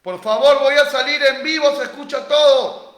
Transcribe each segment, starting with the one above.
Por favor, voy a salir en vivo, se escucha todo.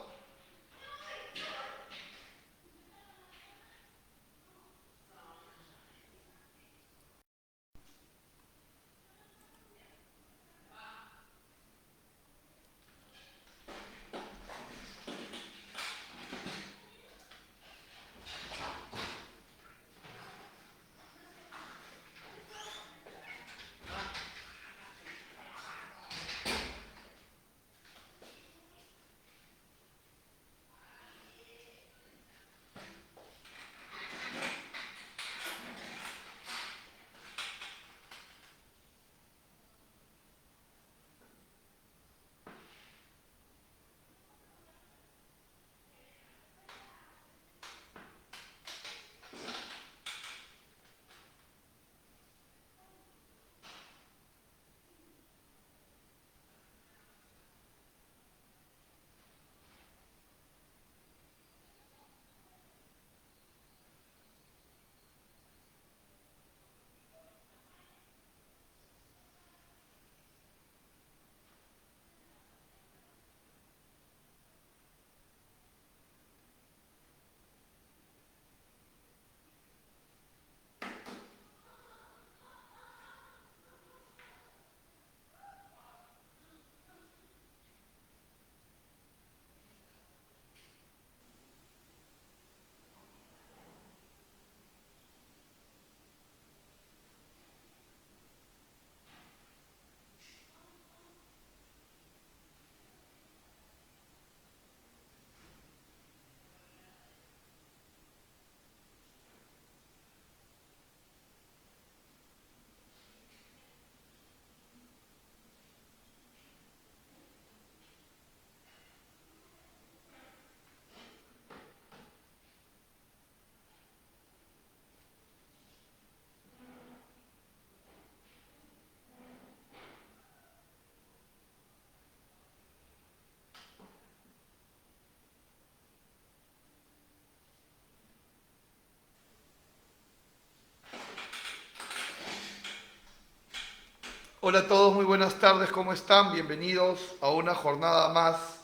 Hola a todos, muy buenas tardes, ¿cómo están? Bienvenidos a una jornada más,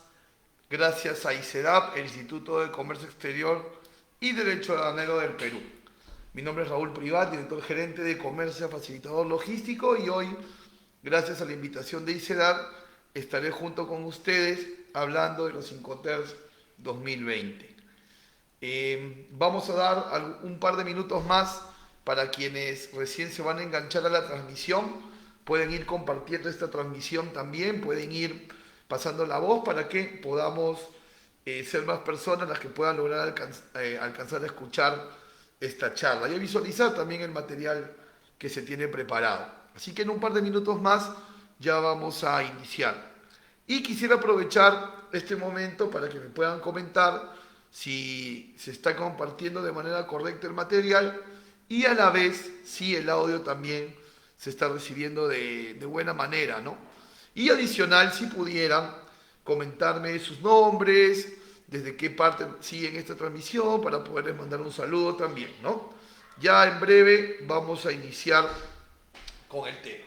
gracias a ICEDAP, el Instituto de Comercio Exterior y Derecho Aduanero del Perú. Mi nombre es Raúl Privat, director gerente de Comercio Facilitador Logístico, y hoy, gracias a la invitación de ICEDAP, estaré junto con ustedes hablando de los Incoterms 2020. Vamos a dar un par de minutos más para quienes recién se van a enganchar a la transmisión. Pueden ir compartiendo esta transmisión también, pueden ir pasando la voz para que podamos ser más personas las que puedan lograr alcanzar a escuchar esta charla y a visualizar también el material que se tiene preparado. Así que en un par de minutos más ya vamos a iniciar. Y quisiera aprovechar este momento para que me puedan comentar si se está compartiendo de manera correcta el material y a la vez si el audio también se está recibiendo de buena manera, ¿no? Y adicional, si pudieran comentarme sus nombres, desde qué parte siguen esta transmisión, para poderles mandar un saludo también, ¿no? Ya en breve vamos a iniciar con el tema.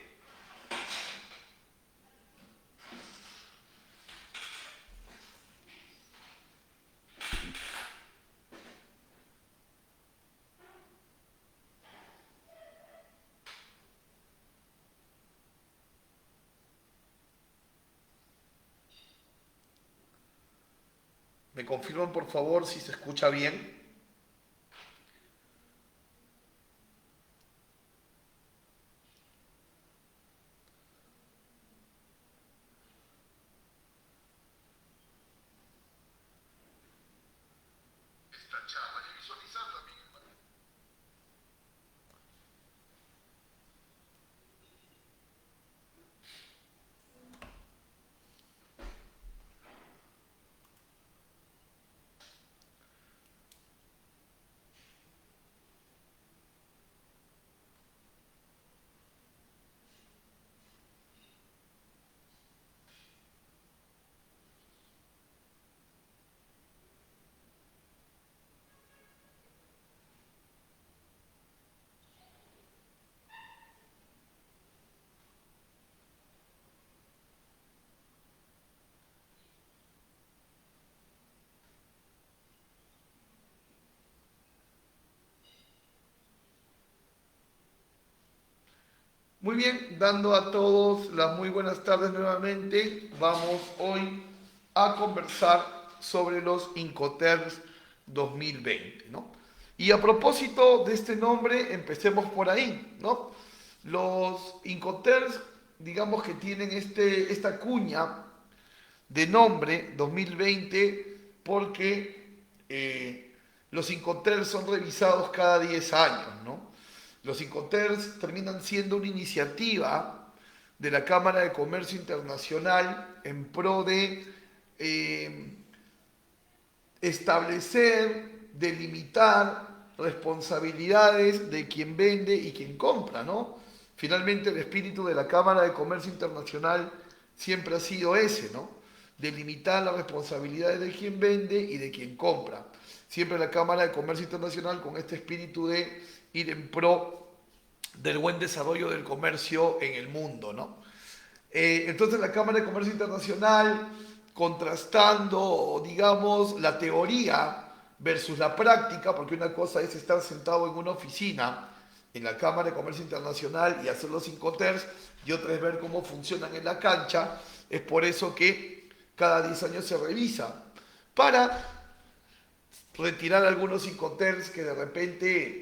¿Me confirman por favor si se escucha bien? Esta charla y visualizar también. Muy bien, dando a todos las muy buenas tardes nuevamente, vamos hoy a conversar sobre los Incoterms 2020, ¿no? Y a propósito de este nombre, empecemos por ahí, ¿no? Los Incoterms, digamos que tienen esta cuña de nombre 2020 porque los Incoterms son revisados cada 10 años, ¿no? Los Incoterms terminan siendo una iniciativa de la Cámara de Comercio Internacional en pro de eh, establecer, delimitar responsabilidades de quien vende y quien compra, ¿no? Finalmente el espíritu de la Cámara de Comercio Internacional siempre ha sido ese, ¿no? Delimitar las responsabilidades de quien vende y de quien compra. Siempre la Cámara de Comercio Internacional con este espíritu de ir en pro del buen desarrollo del comercio en el mundo, ¿no? Entonces la Cámara de Comercio Internacional, contrastando, digamos, la teoría versus la práctica, porque una cosa es estar sentado en una oficina en la Cámara de Comercio Internacional y hacer los Incoterms, y otra es ver cómo funcionan en la cancha. Es por eso que cada 10 años se revisa, para retirar algunos Incoterms que de repente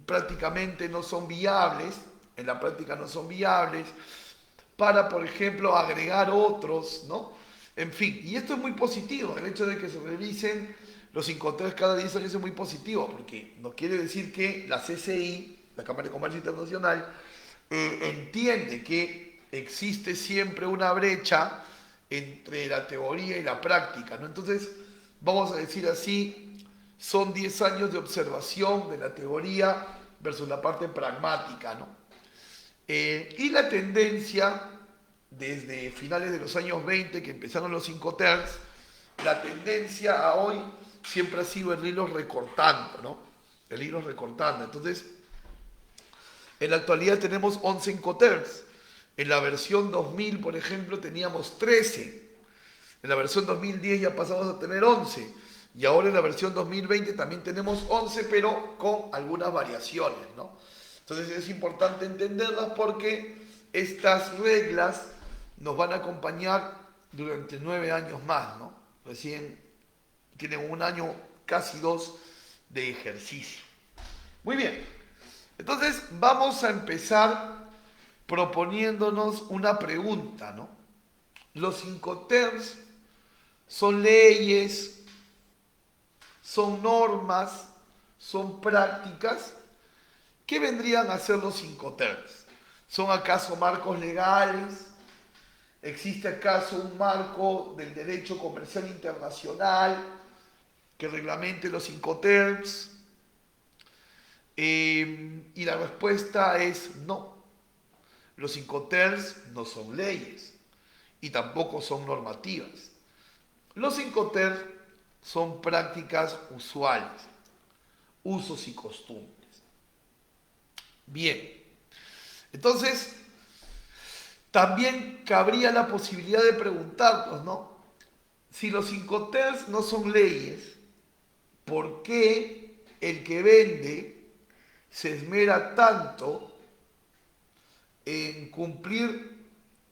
prácticamente no son viables, en la práctica no son viables, para, por ejemplo, agregar otros, ¿no? En fin, y esto es muy positivo, el hecho de que se revisen los Incoterms cada 10 años es muy positivo, porque no quiere decir que la CCI, la Cámara de Comercio Internacional, entiende que existe siempre una brecha entre la teoría y la práctica, ¿no? Entonces, vamos a decir así, son 10 años de observación de la teoría versus la parte pragmática, ¿no? Y la tendencia, desde finales de los años 20, que empezaron los Incoterms, la tendencia a hoy siempre ha sido el hilo recortando, ¿no? El hilo recortando. Entonces, en la actualidad tenemos 11 Incoterms. En la versión 2000, por ejemplo, teníamos 13. En la versión 2010 ya pasamos a tener 11. Y ahora en la versión 2020 también tenemos 11, pero con algunas variaciones, ¿no? Entonces es importante entenderlas porque estas reglas nos van a acompañar durante 9 años más, ¿no? Recién tienen un año, casi 2, de ejercicio. Muy bien, entonces vamos a empezar proponiéndonos una pregunta, ¿no? Los Incoterms son leyes, son normas, son prácticas. ¿Qué vendrían a ser los Incoterms? ¿Son acaso marcos legales? ¿Existe acaso un marco del derecho comercial internacional que reglamente los Incoterms? Y la respuesta es no. Los Incoterms no son leyes y tampoco son normativas. Los Incoterms son prácticas usuales, usos y costumbres. Bien, entonces también cabría la posibilidad de preguntarnos, ¿no? Si los Incoterms no son leyes, ¿por qué el que vende se esmera tanto en cumplir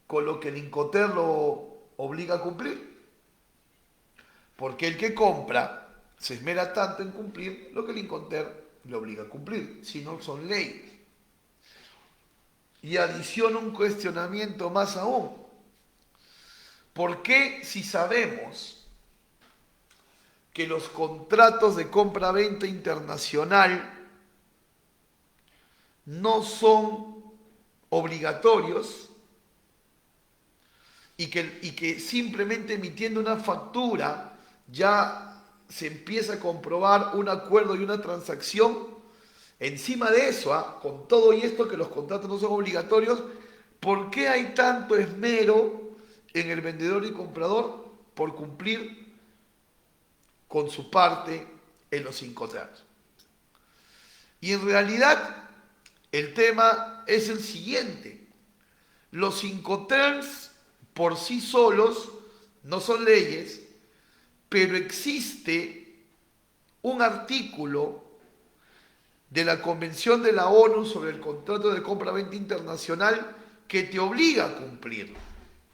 con lo que el Incoterm lo obliga a cumplir? Porque el que compra se esmera tanto en cumplir lo que el Incoterm le obliga a cumplir, si no son leyes. Y adiciono un cuestionamiento más aún. ¿Por qué, si sabemos que los contratos de compra-venta internacional no son obligatorios y que simplemente emitiendo una factura ya se empieza a comprobar un acuerdo y una transacción? Encima de eso, con todo y esto que los contratos no son obligatorios, ¿por qué hay tanto esmero en el vendedor y comprador por cumplir con su parte en los Incoterms? Y en realidad el tema es el siguiente. Los Incoterms por sí solos no son leyes, pero existe un artículo de la Convención de la ONU sobre el contrato de compra-venta internacional que te obliga a cumplir.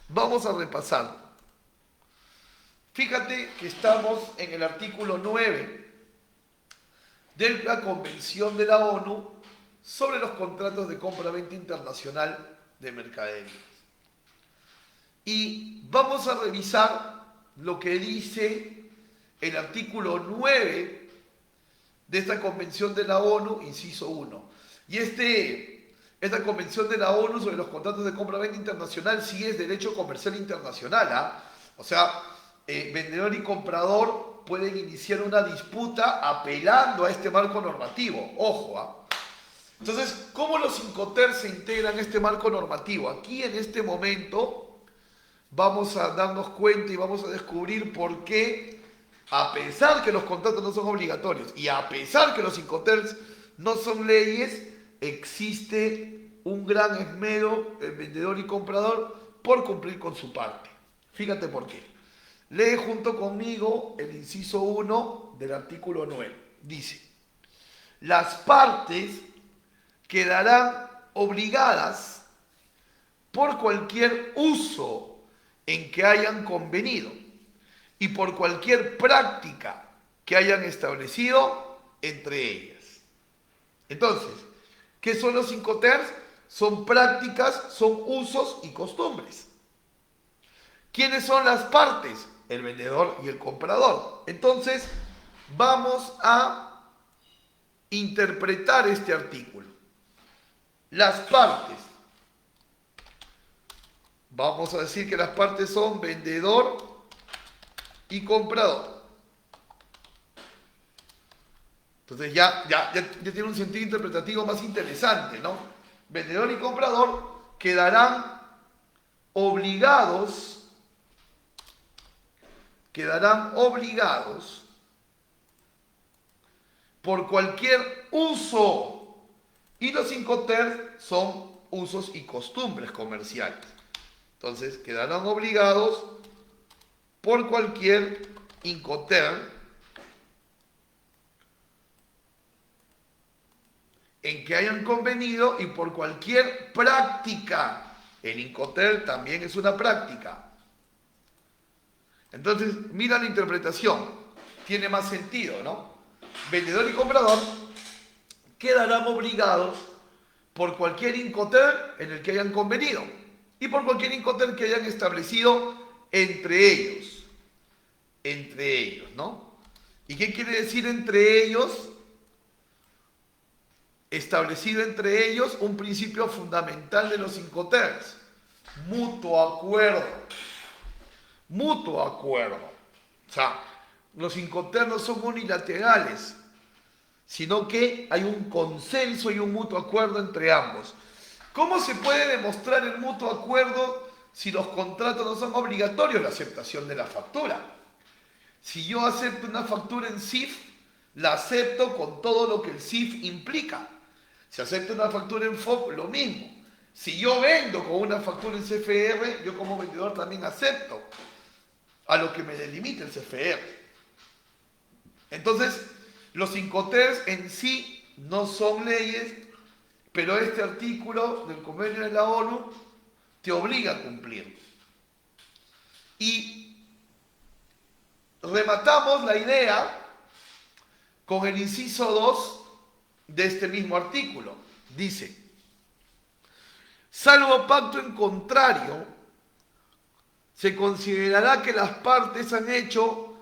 Vamos a repasar. Fíjate que estamos en el artículo 9 de la Convención de la ONU sobre los contratos de compra-venta internacional de mercaderías. Y vamos a revisar lo que dice el artículo 9 de esta Convención de la ONU, inciso 1. Y esta Convención de la ONU sobre los contratos de compra-venta internacional sí es derecho comercial internacional, ¿ah? O sea, vendedor y comprador pueden iniciar una disputa apelando a este marco normativo. Ojo, ¿ah? Entonces, ¿cómo los Incoterms se integran en este marco normativo? Aquí en este momento vamos a darnos cuenta y vamos a descubrir por qué, a pesar que los contratos no son obligatorios y a pesar que los Incoterms no son leyes, existe un gran esmero del vendedor y comprador por cumplir con su parte. Fíjate por qué. Lee junto conmigo el inciso 1 del artículo 9. Dice: las partes quedarán obligadas por cualquier uso en que hayan convenido y por cualquier práctica que hayan establecido entre ellas. Entonces, ¿qué son los Incoterms? Son prácticas, son usos y costumbres. ¿Quiénes son las partes? El vendedor y el comprador. Entonces, vamos a interpretar este artículo. Las partes. Vamos a decir que las partes son vendedor y comprador. Entonces ya tiene un sentido interpretativo más interesante, ¿no? Vendedor y comprador quedarán obligados por cualquier uso. Y los Incoterms son usos y costumbres comerciales. Entonces, quedarán obligados por cualquier Incoterm en que hayan convenido y por cualquier práctica. El Incoterm también es una práctica. Entonces, mira la interpretación. Tiene más sentido, ¿no? Vendedor y comprador quedarán obligados por cualquier Incoterm en el que hayan convenido y por cualquier Incoterm que hayan establecido entre ellos. Entre ellos, ¿no? ¿Y qué quiere decir entre ellos? Establecido entre ellos un principio fundamental de los Incoterms: mutuo acuerdo. Mutuo acuerdo. O sea, los Incoterms no son unilaterales, sino que hay un consenso y un mutuo acuerdo entre ambos. ¿Cómo se puede demostrar el mutuo acuerdo si los contratos no son obligatorios? La aceptación de la factura. Si yo acepto una factura en CIF, la acepto con todo lo que el CIF implica. Si acepto una factura en FOB, lo mismo. Si yo vendo con una factura en CFR, yo como vendedor también acepto a lo que me delimita el CFR. Entonces, los Incoterms en sí no son leyes, pero este artículo del convenio de la ONU te obliga a cumplir. Y rematamos la idea con el inciso 2 de este mismo artículo. Dice: salvo pacto en contrario, se considerará que las partes han hecho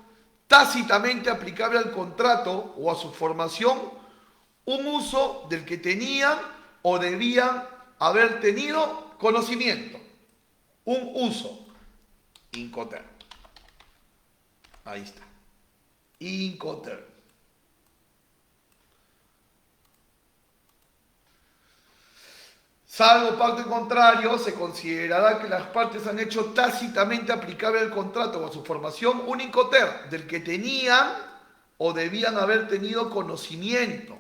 tácitamente aplicable al contrato o a su formación un uso del que tenían o debían haber tenido conocimiento. Un uso. Incoterm. Ahí está. Incoterm. Salvo pacto en contrario, se considerará que las partes han hecho tácitamente aplicable al contrato o a su formación un Incoterm del que tenían o debían haber tenido conocimiento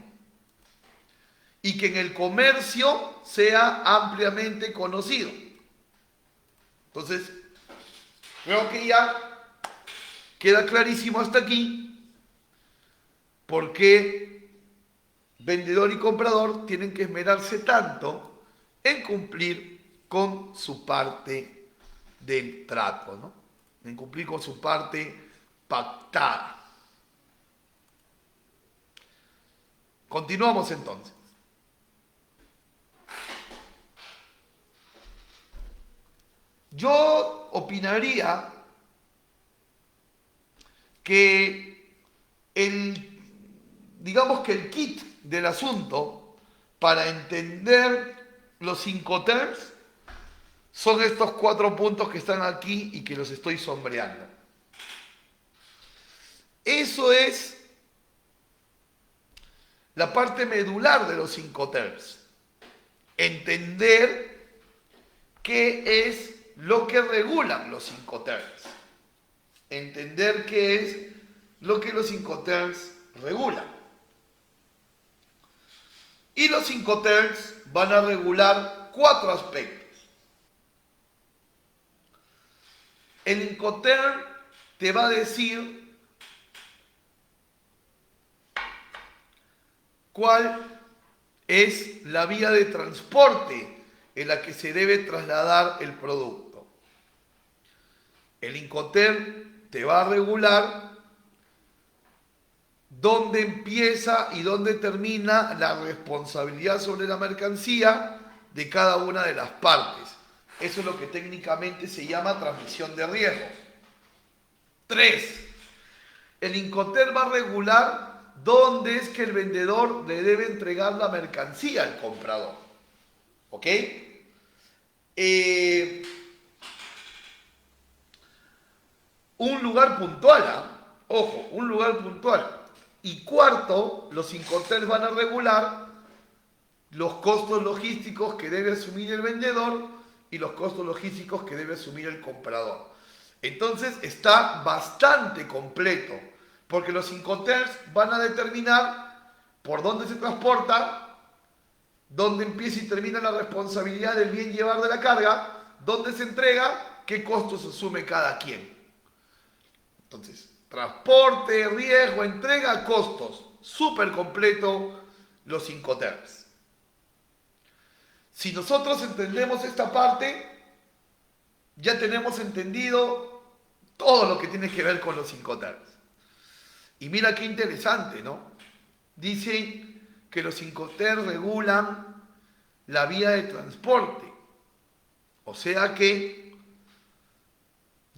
y que en el comercio sea ampliamente conocido. Entonces, creo que ya queda clarísimo hasta aquí por qué vendedor y comprador tienen que esmerarse tanto en cumplir con su parte del trato, ¿no? En cumplir con su parte pactada. Continuamos entonces. Yo opinaría que digamos que el kit del asunto para entender los Incoterms son estos 4 puntos que están aquí y que los estoy sombreando. Eso es la parte medular de los Incoterms. Entender qué es lo que regulan los Incoterms. Entender qué es lo que los Incoterms regulan. Y los Incoterms van a regular 4 aspectos. El Incoterm te va a decir cuál es la vía de transporte en la que se debe trasladar el producto. El Incoterm te va a regular dónde empieza y dónde termina la responsabilidad sobre la mercancía de cada una de las partes. Eso es lo que técnicamente se llama transmisión de riesgo. 3. El Incoterm va a regular dónde es que el vendedor le debe entregar la mercancía al comprador. ¿Ok? Un lugar puntual, ojo, un lugar puntual. Y 4, los Incoterms van a regular los costos logísticos que debe asumir el vendedor y los costos logísticos que debe asumir el comprador. Entonces está bastante completo, porque los Incoterms van a determinar por dónde se transporta, dónde empieza y termina la responsabilidad del bien llevar de la carga, dónde se entrega, qué costos asume cada quien. Entonces, transporte, riesgo, entrega, costos. Súper completo los Incoterms. Si nosotros entendemos esta parte, ya tenemos entendido todo lo que tiene que ver con los Incoterms. Y mira qué interesante, ¿no? Dicen que los Incoterms regulan la vía de transporte. O sea que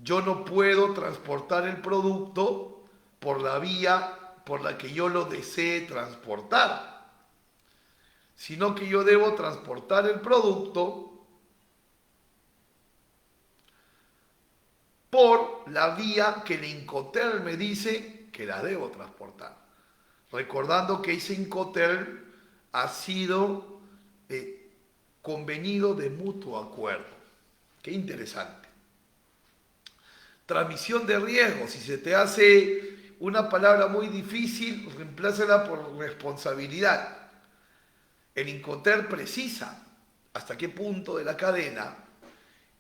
yo no puedo transportar el producto por la vía por la que yo lo desee transportar, sino que yo debo transportar el producto por la vía que el Incoterm me dice que la debo transportar. Recordando que ese Incoterm ha sido convenido de mutuo acuerdo. Qué interesante. Transmisión de riesgo. Si se te hace una palabra muy difícil, reemplázala por responsabilidad. El Incoterm precisa hasta qué punto de la cadena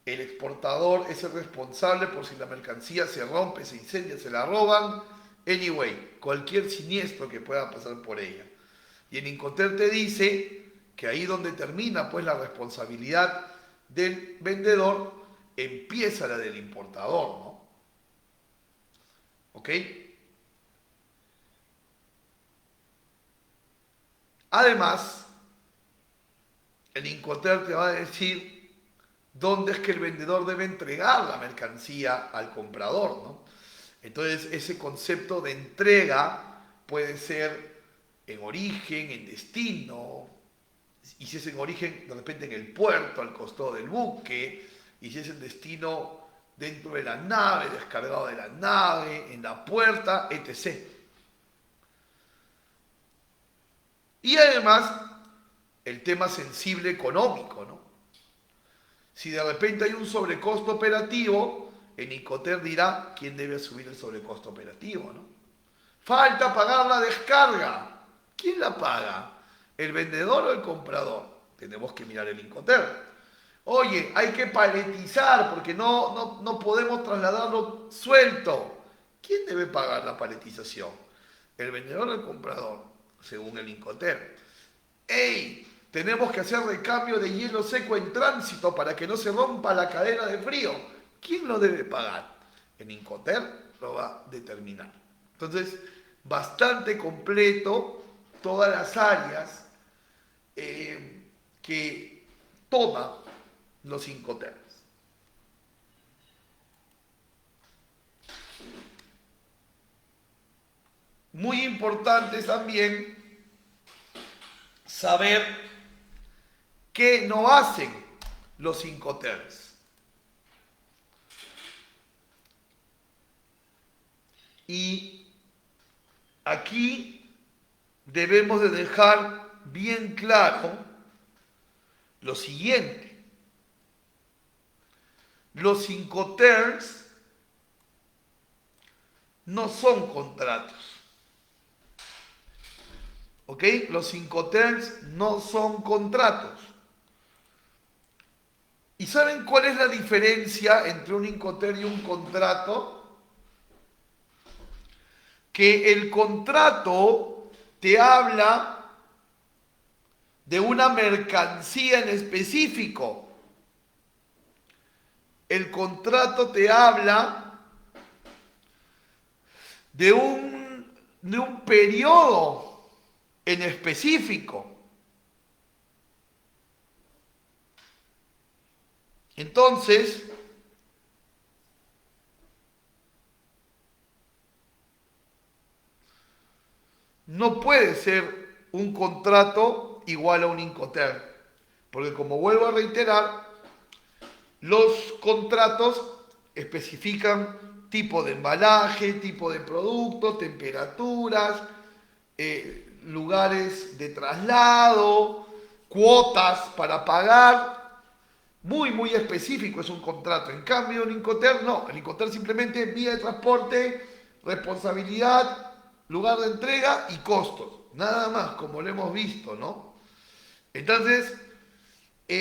el exportador es el responsable por si la mercancía se rompe, se incendia, se la roban. Anyway, cualquier siniestro que pueda pasar por ella. Y el Incoterm te dice que ahí donde termina pues la responsabilidad del vendedor, empieza la del importador, ¿no? ¿Ok? Además, el Incoterm te va a decir dónde es que el vendedor debe entregar la mercancía al comprador, ¿no? Entonces, ese concepto de entrega puede ser en origen, en destino, y si es en origen, de repente en el puerto, al costado del buque, y si es en destino dentro de la nave, descargado de la nave, en la puerta, etc. Y además, el tema sensible económico, ¿no? Si de repente hay un sobrecosto operativo, el Incoterm dirá quién debe asumir el sobrecosto operativo, ¿no? Falta pagar la descarga. ¿Quién la paga? ¿El vendedor o el comprador? Tenemos que mirar el Incoterm. Oye, hay que paletizar porque no podemos trasladarlo suelto. ¿Quién debe pagar la paletización? ¿El vendedor o el comprador? según el Incoterm. ¡Ey! Tenemos que hacer recambio de hielo seco en tránsito para que no se rompa la cadena de frío. ¿Quién lo debe pagar? El Incoterm lo va a determinar. Entonces, bastante completo todas las áreas que toma los Incoterms. Muy importante también saber qué no hacen los Incoterms. Y aquí debemos de dejar bien claro lo siguiente. Los Incoterms no son contratos. ¿Ok? Los Incoterms no son contratos. ¿Y saben cuál es la diferencia entre un Incoterm y un contrato? Que el contrato te habla de una mercancía en específico. El contrato te habla de un periodo en específico. Entonces, no puede ser un contrato igual a un Incoterm, porque como vuelvo a reiterar, los contratos especifican tipo de embalaje, tipo de producto, temperaturas, lugares de traslado, cuotas para pagar. Muy, muy específico es un contrato. En cambio, un Incoterm no. El Incoterm simplemente vía de transporte, responsabilidad, lugar de entrega y costos. Nada más, como lo hemos visto, ¿no? Entonces,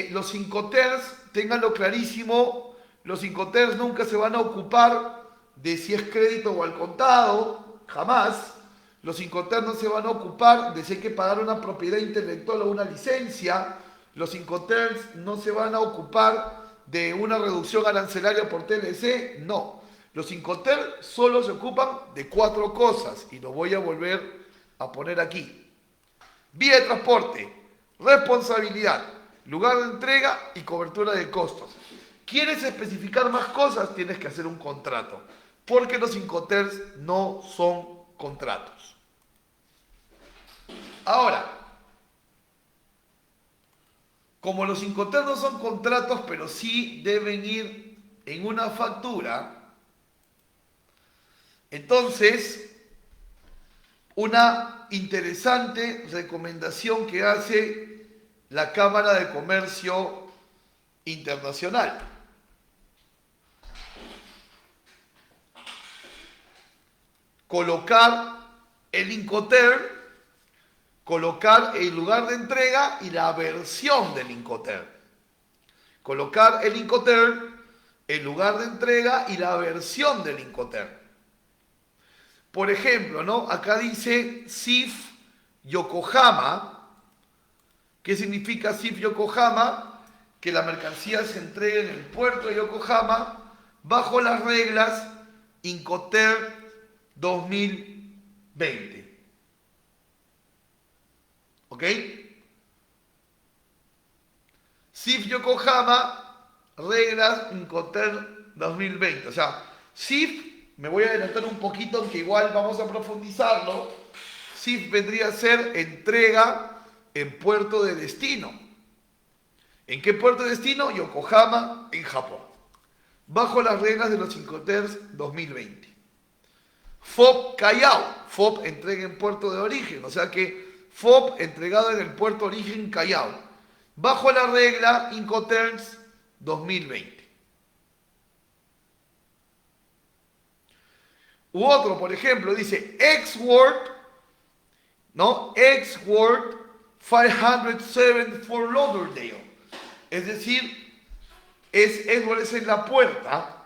los Incoterms, ténganlo clarísimo, los Incoterms nunca se van a ocupar de si es crédito o al contado, jamás. Los Incoterms no se van a ocupar de si hay que pagar una propiedad intelectual o una licencia. Los Incoterms no se van a ocupar de una reducción arancelaria por TLC, no. Los Incoterms solo se ocupan de 4 cosas y lo voy a volver a poner aquí. Vía de transporte, responsabilidad, lugar de entrega y cobertura de costos. ¿Quieres especificar más cosas? Tienes que hacer un contrato, porque los Incoterms no son contratos. Ahora, como los Incoterms no son contratos, pero sí deben ir en una factura, entonces, una interesante recomendación que hace la Cámara de Comercio Internacional. Colocar el Incoterm, colocar el lugar de entrega y la versión del Incoterm. Colocar el Incoterm, el lugar de entrega y la versión del Incoterm. Por ejemplo, ¿no? Acá dice SIF Yokohama. ¿Qué significa SIF Yokohama? Que la mercancía se entregue en el puerto de Yokohama bajo las reglas Incoterm 2020. ¿Ok? SIF Yokohama, reglas Incoterm 2020. O sea, SIF, me voy a adelantar un poquito, aunque igual vamos a profundizarlo. SIF vendría a ser entrega en puerto de destino. ¿En qué puerto de destino? Yokohama, en Japón. Bajo las reglas de los Incoterms 2020. FOB Callao. FOB entrega en puerto de origen. O sea que FOB entregado en el puerto de origen Callao. Bajo la regla Incoterms 2020. U otro, por ejemplo, dice Export, ¿no? Export 507 for Lauderdale. Es decir, es en la puerta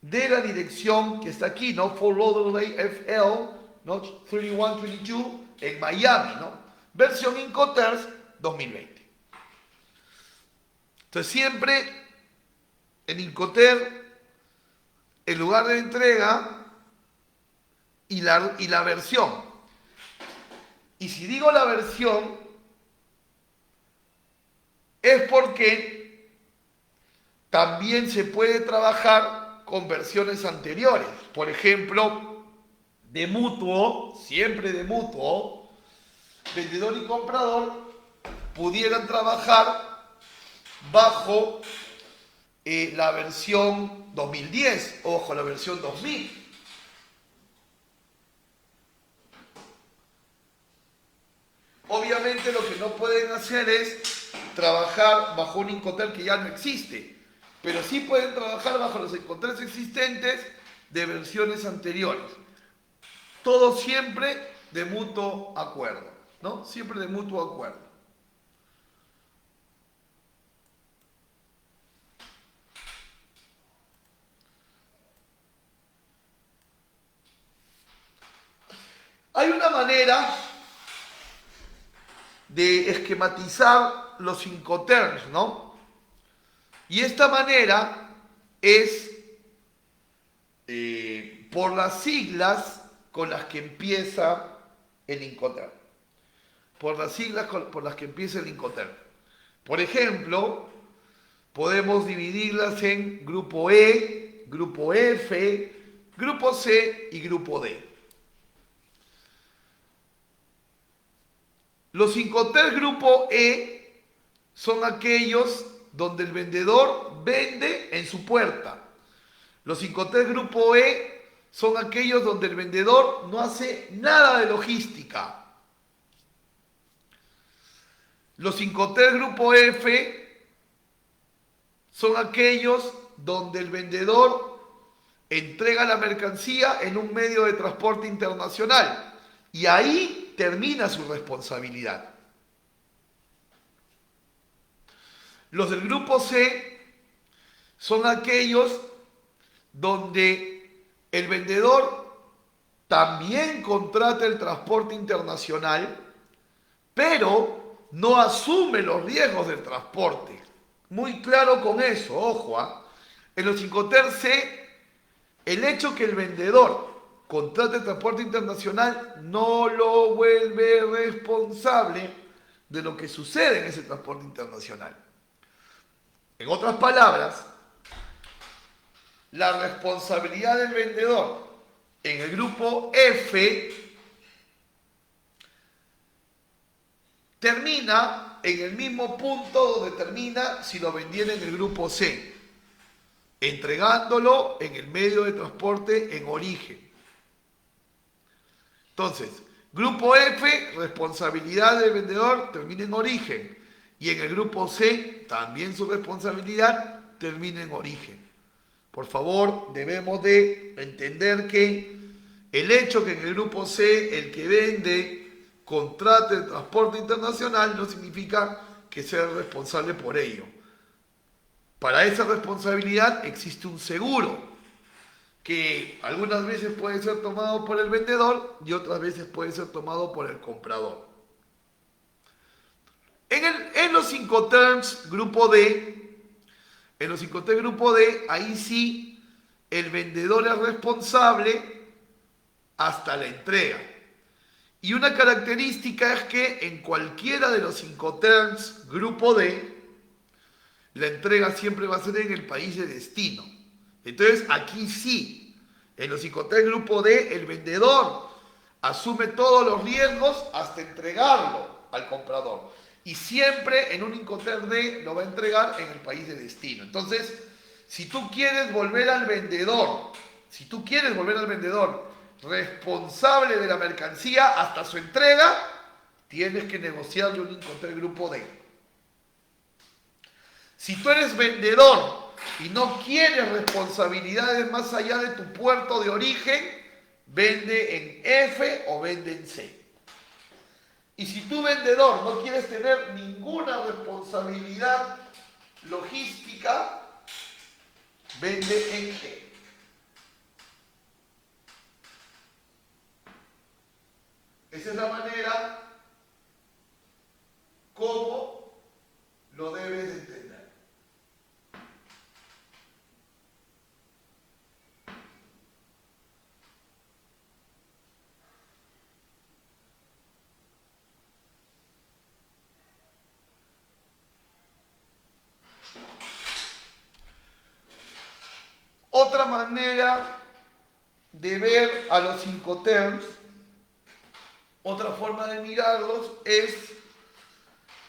de la dirección que está aquí, ¿no? For Lauderdale FL, ¿no? 3122 en Miami, ¿no? Versión Incoterms 2020. Entonces siempre en Incoterms, el lugar de entrega y la versión. Y si digo la versión, es porque también se puede trabajar con versiones anteriores. Por ejemplo, de mutuo, siempre de mutuo, vendedor y comprador pudieran trabajar bajo la versión 2010, ojo, la versión 2000. Obviamente lo que no pueden hacer es trabajar bajo un Incoterms que ya no existe, pero sí pueden trabajar bajo los Incoterms existentes de versiones anteriores. Todo siempre de mutuo acuerdo, ¿no? Siempre de mutuo acuerdo. Hay una manera de esquematizar los Incoterms, ¿no? Y esta manera es por las siglas con las que empieza el Incoterms. Por las siglas por las que empieza el Incoterms. Por ejemplo, podemos dividirlas en grupo E, grupo F, grupo C y grupo D. Los Incoterms grupo E son aquellos donde el vendedor vende en su puerta. Los Incoterms grupo E son aquellos donde el vendedor no hace nada de logística. Los Incoterms grupo F son aquellos donde el vendedor entrega la mercancía en un medio de transporte internacional y ahí termina su responsabilidad. Los del grupo C son aquellos donde el vendedor también contrata el transporte internacional, pero no asume los riesgos del transporte. Muy claro con eso, ojo, ¿eh? En los Incoterms C, el hecho que el vendedor contrate el transporte internacional no lo vuelve responsable de lo que sucede en ese transporte internacional. En otras palabras, la responsabilidad del vendedor en el grupo F termina en el mismo punto donde termina si lo vendiera en el grupo C, entregándolo en el medio de transporte en origen. Entonces, grupo F, responsabilidad del vendedor termina en origen, y en el grupo C también su responsabilidad termina en origen. Por favor, debemos de entender que el hecho que en el grupo C el que vende contrate el transporte internacional no significa que sea responsable por ello. Para esa responsabilidad existe un seguro que algunas veces puede ser tomado por el vendedor y otras veces puede ser tomado por el comprador. En los Incoterms grupo D, ahí sí el vendedor es responsable hasta la entrega. Y una característica es que en cualquiera de los Incoterms grupo D, la entrega siempre va a ser en el país de destino. Entonces aquí sí, en los Incoterms grupo D, el vendedor asume todos los riesgos hasta entregarlo al comprador. Y siempre en un Incoterms D lo va a entregar en el país de destino. Entonces, si tú quieres volver al vendedor responsable de la mercancía hasta su entrega, tienes que negociarle un Incoterms grupo D. Si tú eres vendedor y no quieres responsabilidades más allá de tu puerto de origen, vende en F o vende en C. Y si tú, vendedor, no quieres tener ninguna responsabilidad logística, vende en G. Esa es la manera como lo debes de entender. Otra manera de ver a los Incoterms, otra forma de mirarlos es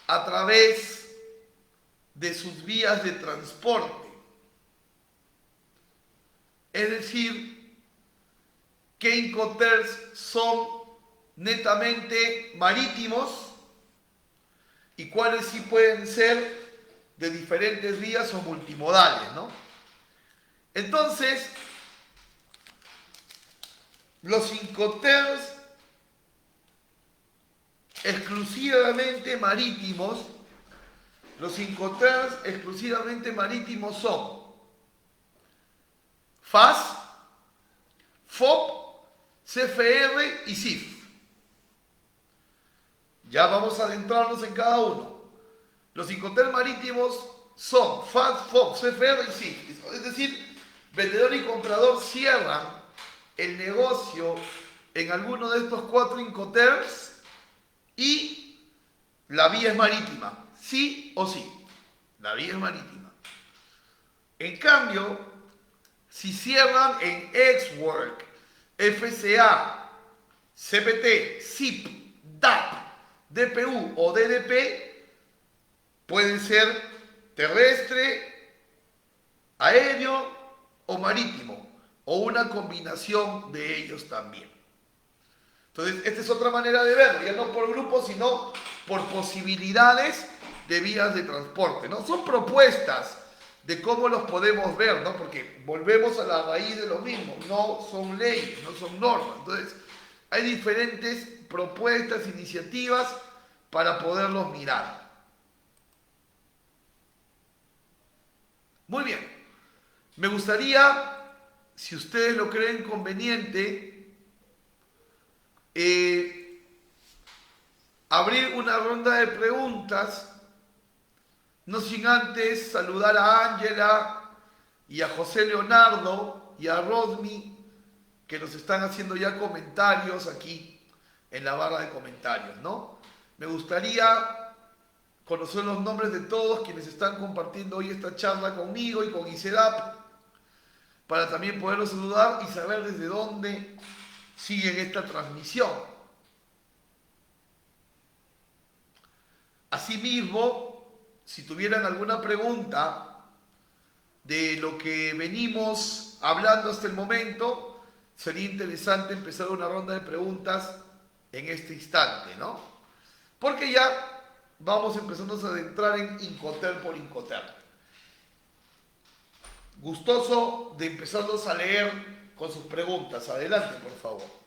a través de sus vías de transporte. Es decir, qué Incoterms son netamente marítimos y cuáles sí pueden ser de diferentes vías o multimodales, ¿no? Entonces, los Incoterms exclusivamente marítimos, son FAS, FOB, CFR y CIF. Ya vamos a adentrarnos en cada uno. Los Incoterms marítimos son FAS, FOB, CFR y CIF. Es decir, vendedor y comprador cierran el negocio en alguno de estos 4 Incoterms y la vía es marítima, sí o sí. La vía es marítima. En cambio, si cierran en Ex-Work, FCA, CPT, SIP, DAP, DPU o DDP, pueden ser terrestre, aéreo o marítimo, o una combinación de ellos también. Entonces, esta es otra manera de verlo, ya no por grupos, sino por posibilidades de vías de transporte, ¿no? Son propuestas de cómo los podemos ver, ¿no? Porque volvemos a la raíz de lo mismo, no son leyes, no son normas. Entonces, hay diferentes propuestas, iniciativas para poderlos mirar. Muy bien, me gustaría, si ustedes lo creen conveniente, abrir una ronda de preguntas, no sin antes saludar a Ángela y a José Leonardo y a Rodmi, que nos están haciendo ya comentarios aquí en la barra de comentarios, ¿no? Me gustaría conocer los nombres de todos quienes están compartiendo hoy esta charla conmigo y con ICEDAP, para también poderlos saludar y saber desde dónde siguen esta transmisión. Asimismo, si tuvieran alguna pregunta de lo que venimos hablando hasta el momento, sería interesante empezar una ronda de preguntas en este instante, ¿no? Porque ya vamos empezando a adentrar en Incoterm por Incoterm. Gustoso de empezarlos a leer con sus preguntas. Adelante, por favor.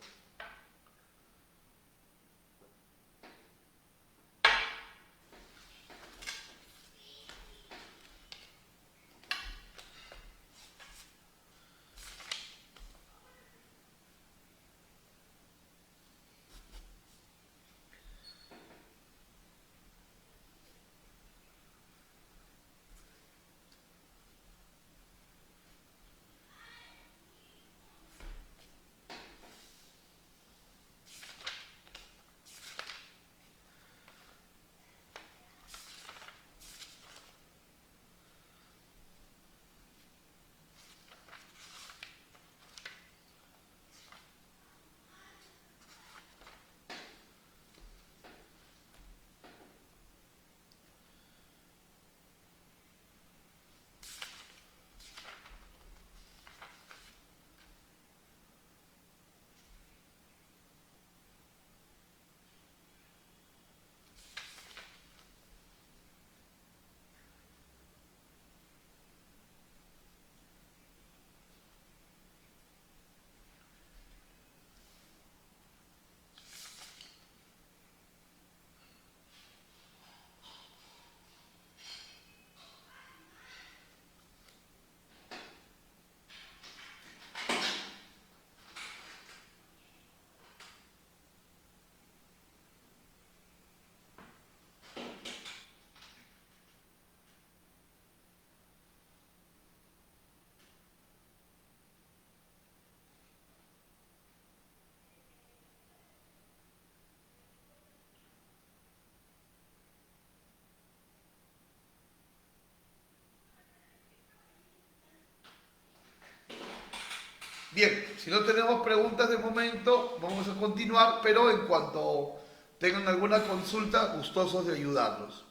Bien, si no tenemos preguntas de momento, vamos a continuar, pero en cuanto tengan alguna consulta, gustosos de ayudarlos.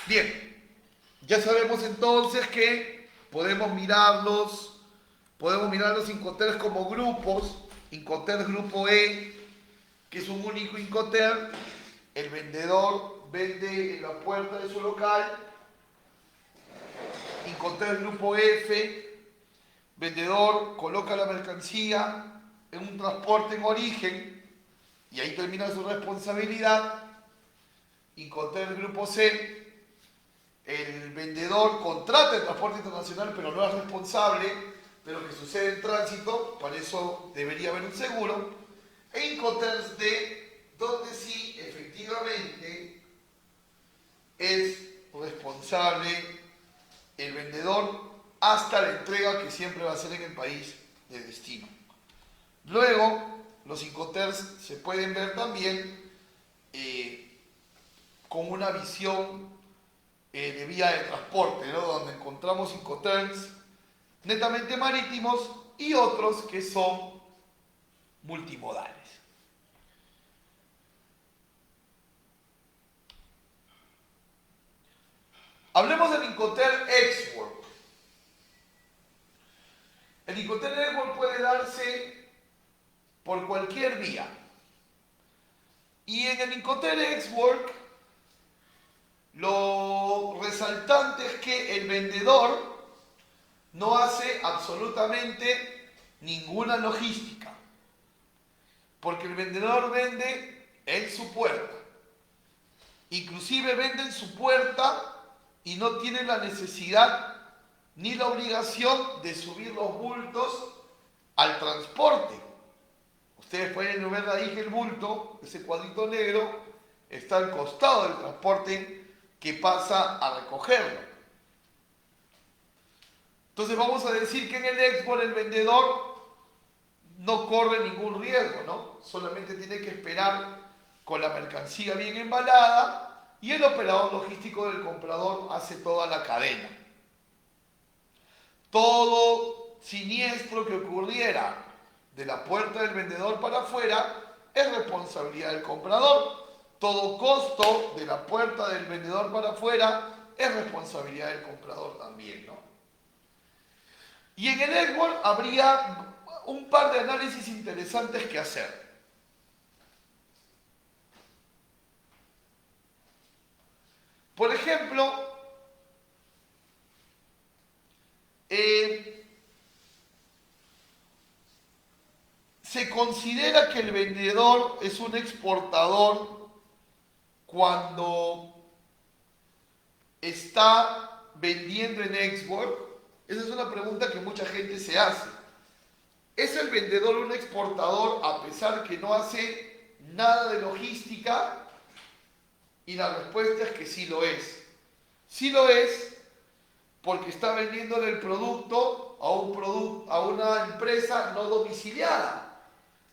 Bien, ya sabemos entonces que podemos mirar los Incoterms como grupos. Incoterm grupo E, que es un único Incoterm. El vendedor vende en la puerta de su local. Incoterm grupo F, vendedor coloca la mercancía en un transporte en origen y ahí termina su responsabilidad. Incoterm grupo C, el vendedor contrata el transporte internacional pero no es responsable de lo que sucede en tránsito, para eso debería haber un seguro. E Incoterms D, donde sí efectivamente es responsable el vendedor hasta la entrega, que siempre va a ser en el país de destino. Luego, los Incoterms se pueden ver también con una visión de vía de transporte, ¿no? Donde encontramos Incoterms netamente marítimos y otros que son multimodales. Hablemos del Incoterm Export. El Incoterm Export puede darse por cualquier vía. Y en el Incoterm Export, lo resaltante es que el vendedor no hace absolutamente ninguna logística, porque el vendedor vende en su puerta. Inclusive vende en su puerta y no tiene la necesidad ni la obligación de subir los bultos al transporte. Ustedes pueden ver ahí que el bulto, ese cuadrito negro, está al costado del transporte que pasa a recogerlo. Entonces vamos a decir que en el export el vendedor no corre ningún riesgo, ¿no? Solamente tiene que esperar con la mercancía bien embalada y el operador logístico del comprador hace toda la cadena. Todo siniestro que ocurriera de la puerta del vendedor para afuera es responsabilidad del comprador. Todo costo de la puerta del vendedor para afuera es responsabilidad del comprador también, ¿no? Y en el export habría un par de análisis interesantes que hacer. Por ejemplo, se considera que el vendedor es un exportador cuando está vendiendo en export. Esa es una pregunta que mucha gente se hace. ¿Es el vendedor un exportador a pesar que no hace nada de logística? Y la respuesta es que sí lo es. Sí lo es porque está vendiéndole el producto a una empresa no domiciliada.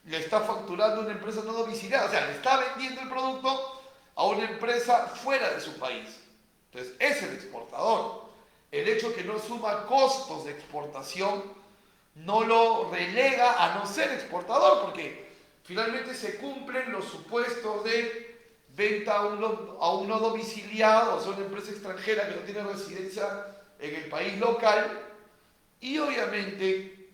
Le está facturando a una empresa no domiciliada. O sea, le está vendiendo el producto a una empresa fuera de su país. Entonces, es el exportador. El hecho que no suma costos de exportación no lo relega a no ser exportador, porque finalmente se cumplen los supuestos de venta a uno domiciliado, o sea, una empresa extranjera que no tiene residencia en el país local, y obviamente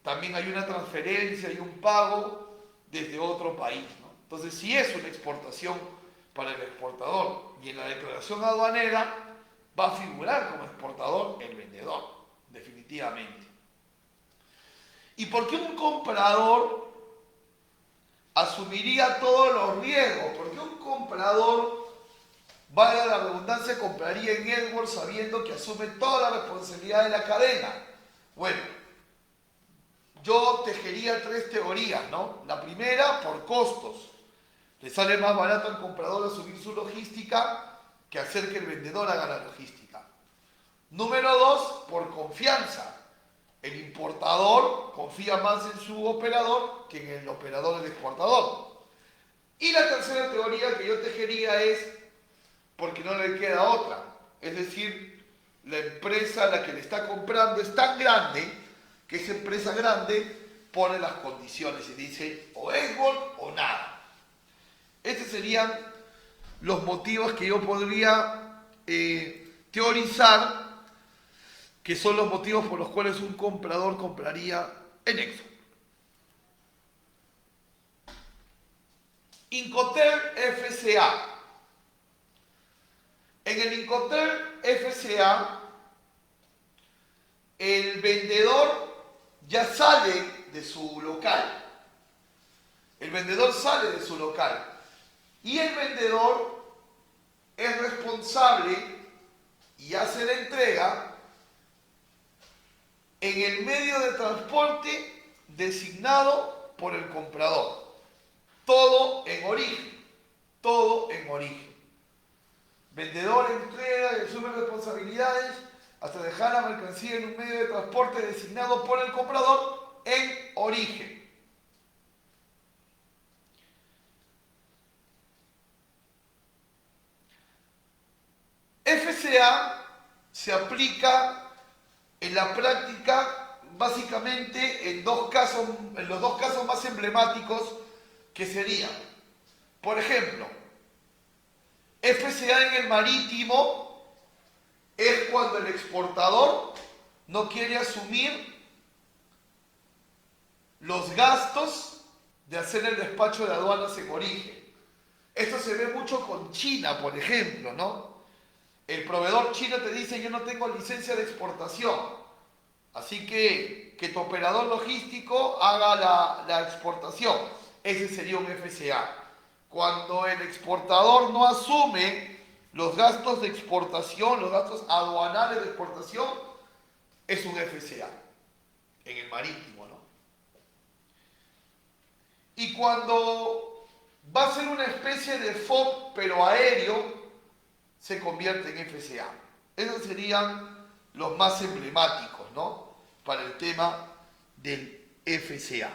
también hay una transferencia y un pago desde otro país, ¿no? Entonces, si es una exportación para el exportador y en la declaración aduanera va a figurar como exportador el vendedor, definitivamente. ¿Y por qué un comprador asumiría todos los riesgos? ¿Por qué un comprador, valga la redundancia, compraría en Edwards sabiendo que asume toda la responsabilidad de la cadena? Bueno, yo tejería tres teorías, ¿no? La primera, por costos. Le sale más barato al comprador asumir su logística que hacer que el vendedor haga la logística. Número dos, por confianza. El importador confía más en su operador que en el operador del exportador. Y la tercera teoría que yo tejería es porque no le queda otra. Es decir, la empresa a la que le está comprando es tan grande que esa empresa grande pone las condiciones y dice o export o nada. Estos serían los motivos que yo podría teorizar que son los motivos por los cuales un comprador compraría en Exxon. Incoterm FCA. En el Incoterm FCA, el vendedor ya sale de su local. El vendedor sale de su local. Y el vendedor es responsable y hace la entrega en el medio de transporte designado por el comprador. Todo en origen. Todo en origen. Vendedor entrega y asume responsabilidades hasta dejar la mercancía en un medio de transporte designado por el comprador en origen. FCA se aplica en la práctica básicamente en los dos casos más emblemáticos que serían, por ejemplo, FCA en el marítimo es cuando el exportador no quiere asumir los gastos de hacer el despacho de aduanas en origen. Esto se ve mucho con China, por ejemplo, ¿no? El proveedor chino te dice: yo no tengo licencia de exportación, así que tu operador logístico haga la exportación. Ese sería un FCA. Cuando el exportador no asume los gastos de exportación, los gastos aduanales de exportación, es un FCA en el marítimo, ¿no? Y cuando va a ser una especie de FOB pero aéreo, se convierte en FCA. Esos serían los más emblemáticos, ¿no?, para el tema del FCA.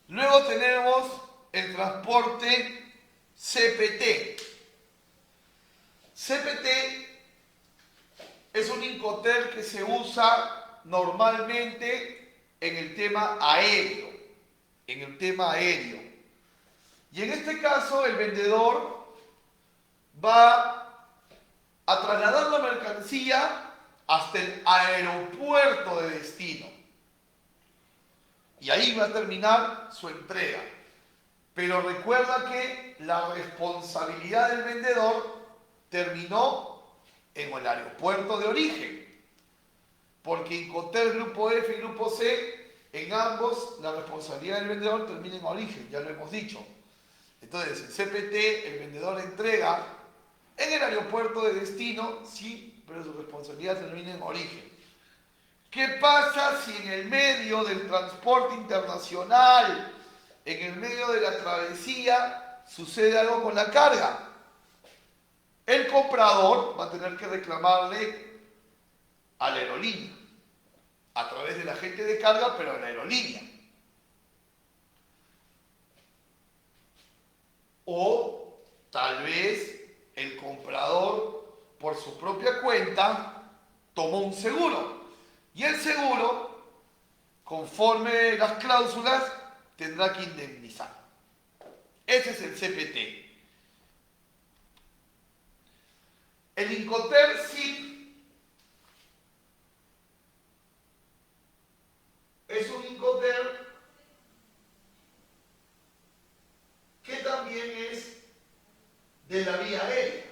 Luego tenemos el transporte CPT. CPT es un Incoterm que se usa normalmente en el tema aéreo. En el tema aéreo. Y en este caso el vendedor va a trasladar la mercancía hasta el aeropuerto de destino. Y ahí va a terminar su entrega. Pero recuerda que la responsabilidad del vendedor terminó en el aeropuerto de origen. Porque Incoterm Grupo F y Grupo C, en ambos la responsabilidad del vendedor termina en origen, ya lo hemos dicho. Entonces, en CPT el vendedor entrega en el aeropuerto de destino, sí, pero su responsabilidad termina en origen. ¿Qué pasa si en el medio del transporte internacional, en el medio de la travesía, sucede algo con la carga? El comprador va a tener que reclamarle a la aerolínea, a través del agente de carga, pero a la aerolínea. O tal vez el comprador, por su propia cuenta, tomó un seguro. Y el seguro, conforme las cláusulas, tendrá que indemnizar. Ese es el CPT. El Incoterm SIP es un Incoterm que también es de la vía aérea.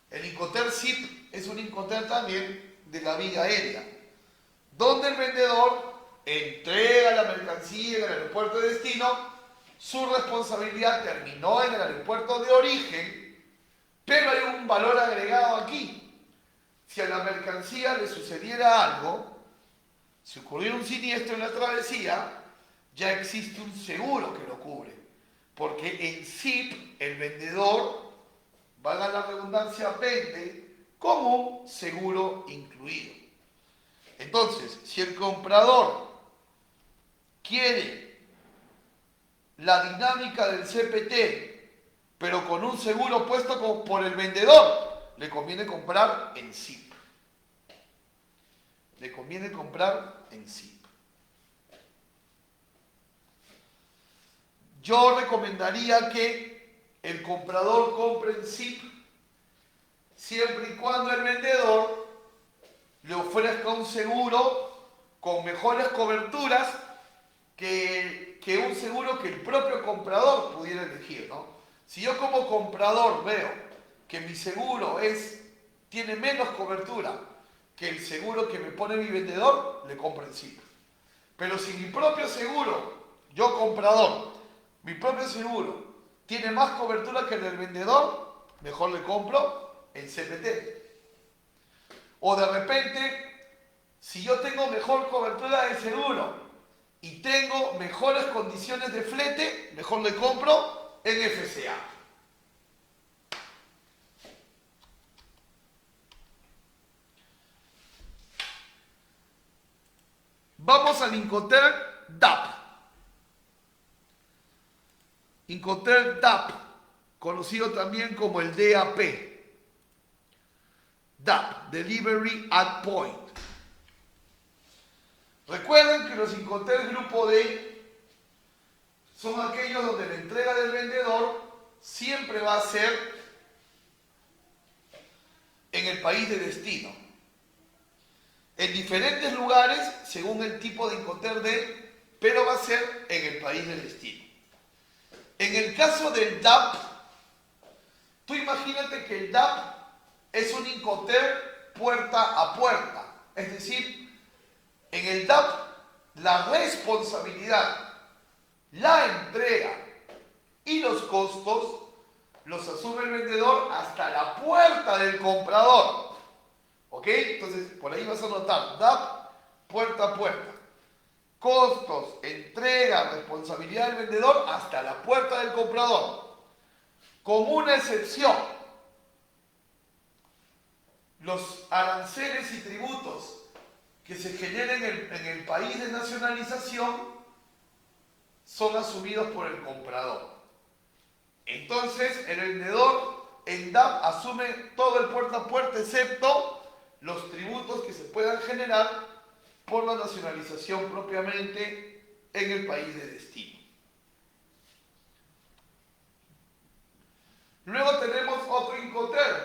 El Incoterm SIP es un Incoterm también de la vía aérea, donde el vendedor entrega la mercancía en el aeropuerto de destino, su responsabilidad terminó en el aeropuerto de origen, pero hay un valor agregado aquí. Si a la mercancía le sucediera algo, si ocurriera un siniestro en la travesía, ya existe un seguro que lo cubre, porque en SIP el vendedor, valga la redundancia, vende con un seguro incluido. Entonces, si el comprador quiere la dinámica del CPT, pero con un seguro puesto por el vendedor, le conviene comprar en SIP. Le conviene comprar en SIP. Yo recomendaría que el comprador compre en SIP siempre y cuando el vendedor le ofrezca un seguro con mejores coberturas que un seguro que el propio comprador pudiera elegir, ¿no? Si yo como comprador veo que mi seguro tiene menos cobertura que el seguro que me pone mi vendedor, le compro en SIP. Pero si mi propio seguro, yo comprador, mi propio seguro tiene más cobertura que el del vendedor, mejor le compro en CPT. O de repente, si yo tengo mejor cobertura de seguro y tengo mejores condiciones de flete, mejor le compro en FCA. Vamos al Incoterm DAP. Incoterm DAP, conocido también como el DAP. DAP, Delivery at Point. Recuerden que los Incoterm Grupo D son aquellos donde la entrega del vendedor siempre va a ser en el país de destino. En diferentes lugares, según el tipo de Incoterm D, pero va a ser en el país de destino. En el caso del DAP, tú imagínate que el DAP es un Incoterm puerta a puerta. Es decir, en el DAP la responsabilidad, la entrega y los costos los asume el vendedor hasta la puerta del comprador. ¿Ok? Entonces, por ahí vas a notar DAP, puerta a puerta. Costos, entrega, responsabilidad del vendedor hasta la puerta del comprador. Con una excepción, los aranceles y tributos que se generen en el país de nacionalización son asumidos por el comprador. Entonces, el vendedor en DAP asume todo el puerta a puerta, excepto los tributos que se puedan generar por la nacionalización propiamente en el país de destino. Luego tenemos otro Incoterm,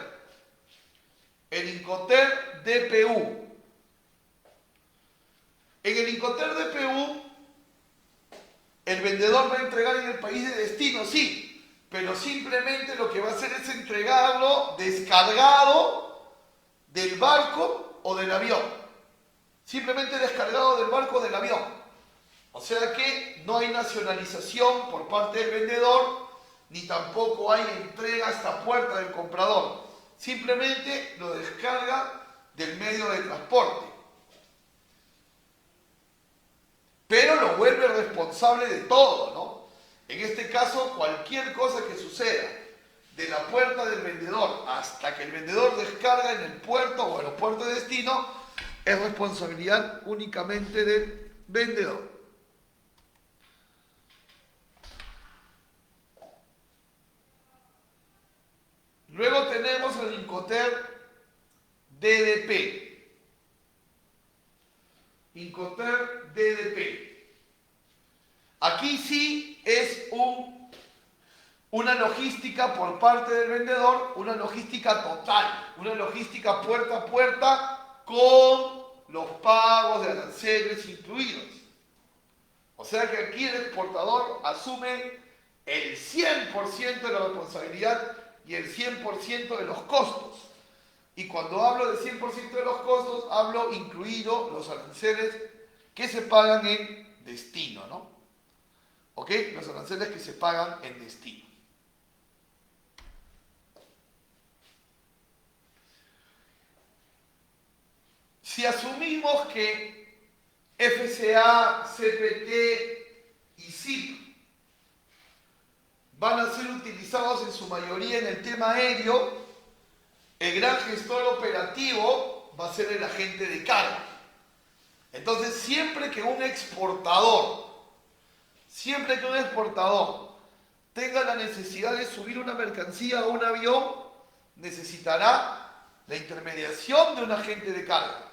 el Incoterm DPU. En el Incoterm DPU, el vendedor va a entregar en el país de destino, sí, pero simplemente lo que va a hacer es entregarlo descargado del barco o del avión. Simplemente descargado del barco o del avión. O sea que no hay nacionalización por parte del vendedor, ni tampoco hay entrega hasta puerta del comprador. Simplemente lo descarga del medio de transporte. Pero lo vuelve responsable de todo, ¿no? En este caso, cualquier cosa que suceda de la puerta del vendedor hasta que el vendedor descarga en el puerto o aeropuerto de destino, es responsabilidad únicamente del vendedor. Luego tenemos el Incoterm DDP. Incoterm DDP. Aquí sí es una logística por parte del vendedor, una logística total, una logística puerta a puerta con los pagos de aranceles incluidos. O sea que aquí el exportador asume el 100% de la responsabilidad y el 100% de los costos. Y cuando hablo de 100% de los costos, hablo incluido los aranceles que se pagan en destino, ¿no? ¿Ok? Los aranceles que se pagan en destino. Si asumimos que FCA, CPT y SIP van a ser utilizados en su mayoría en el tema aéreo, el gran gestor operativo va a ser el agente de carga. Entonces, siempre que un exportador Siempre que un exportador tenga la necesidad de subir una mercancía a un avión, necesitará la intermediación de un agente de carga.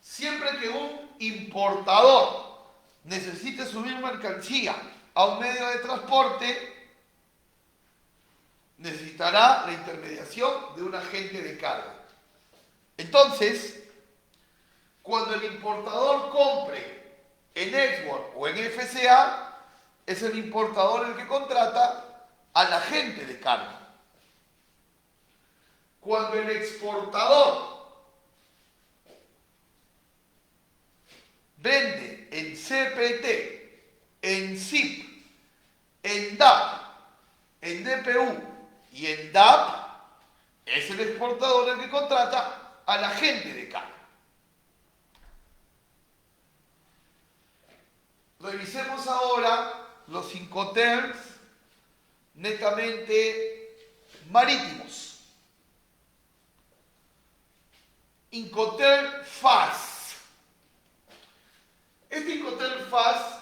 Siempre que un importador necesite subir mercancía a un medio de transporte, necesitará la intermediación de un agente de carga. Entonces, cuando el importador compre en Export o en FCA, es el importador el que contrata al agente de carga. Cuando el exportador vende en CPT, en SIP, en DAP, en DPU y en DAP, es el exportador el que contrata al agente de carga. Revisemos ahora los Incoterms netamente marítimos. Incoterm FAS. Este Incoterm FAS,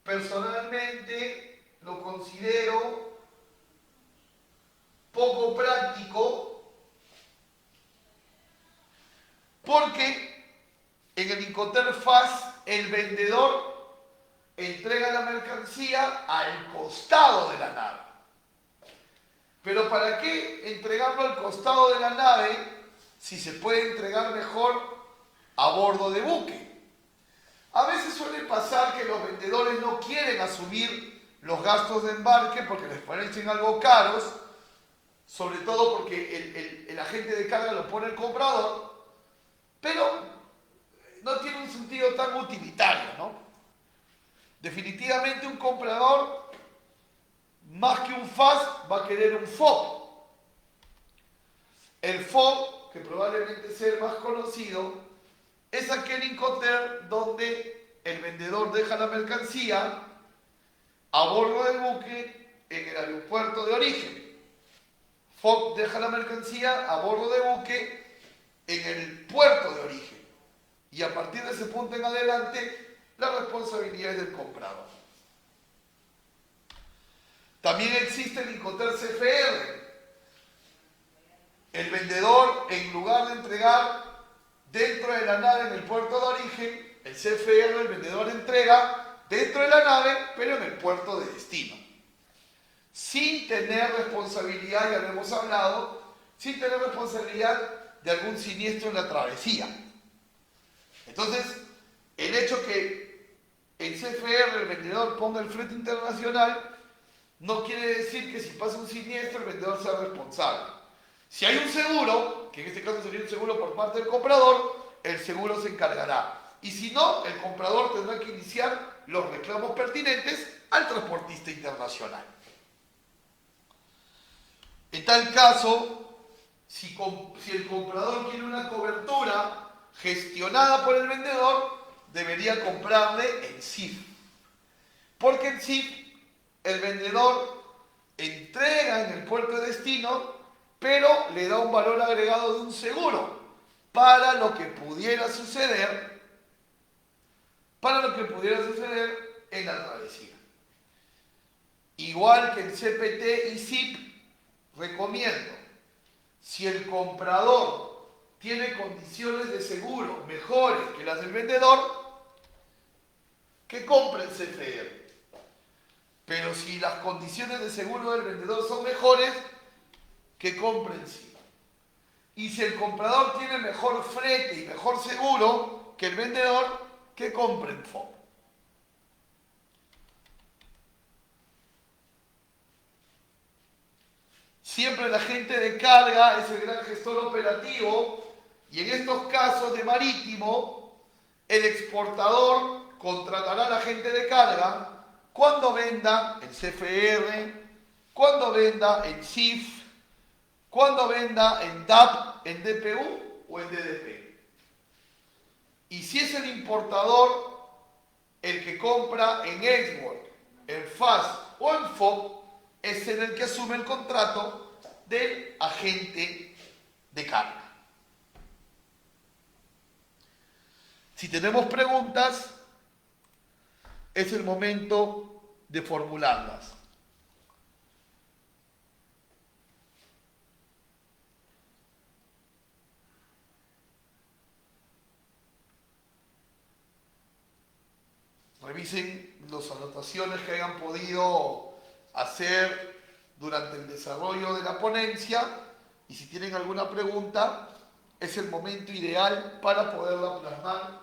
personalmente, lo considero poco práctico porque en el Incoterm FAS el vendedor entrega la mercancía al costado de la nave. Pero ¿para qué entregarlo al costado de la nave si se puede entregar mejor a bordo de buque? A veces suele pasar que los vendedores no quieren asumir los gastos de embarque porque les parecen algo caros, sobre todo porque el agente de carga lo pone el comprador, pero no tiene un sentido tan utilitario, ¿no? Definitivamente un comprador, más que un FAS, va a querer un FOB. El FOB, que probablemente sea el más conocido, es aquel Incoterm donde el vendedor deja la mercancía a bordo del buque en el aeropuerto de origen. FOB deja la mercancía a bordo del buque en el puerto de origen. Y a partir de ese punto en adelante, la responsabilidad es del comprador. También existe el Incoterm CFR. El vendedor, en lugar de entregar dentro de la nave en el puerto de origen, el CFR, el vendedor entrega dentro de la nave, pero en el puerto de destino. Sin tener responsabilidad, ya lo hemos hablado, sin tener responsabilidad de algún siniestro en la travesía. Entonces, el hecho que el CFR, el vendedor, ponga el flete internacional, no quiere decir que si pasa un siniestro el vendedor sea responsable. Si hay un seguro, que en este caso sería un seguro por parte del comprador, el seguro se encargará. Y si no, el comprador tendrá que iniciar los reclamos pertinentes al transportista internacional. En tal caso, si el comprador quiere una cobertura gestionada por el vendedor, debería comprarle en CIF. Porque en CIF el vendedor entrega en el puerto de destino, pero le da un valor agregado de un seguro para lo que pudiera suceder, en la travesía. Igual que en CPT y SIP, recomiendo, si el comprador tiene condiciones de seguro mejores que las del vendedor, que compre el CFR. Pero si las condiciones de seguro del vendedor son mejores, que compre el SIP. Y si el comprador tiene mejor frete y mejor seguro que el vendedor, que compre en FOB. Siempre el agente de carga es el gran gestor operativo y en estos casos de marítimo, el exportador contratará al agente de carga cuando venda en CFR, cuando venda en SIF, cuando venda en DAP, en DPU o en DDP. Y si es el importador el que compra en Export, en FAS o en FOB, es el que asume el contrato del agente de carga. Si tenemos preguntas, es el momento de formularlas. Revisen las anotaciones que hayan podido hacer durante el desarrollo de la ponencia y si tienen alguna pregunta, es el momento ideal para poderla plasmar.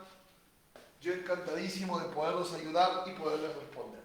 Yo encantadísimo de poderlos ayudar y poderles responder.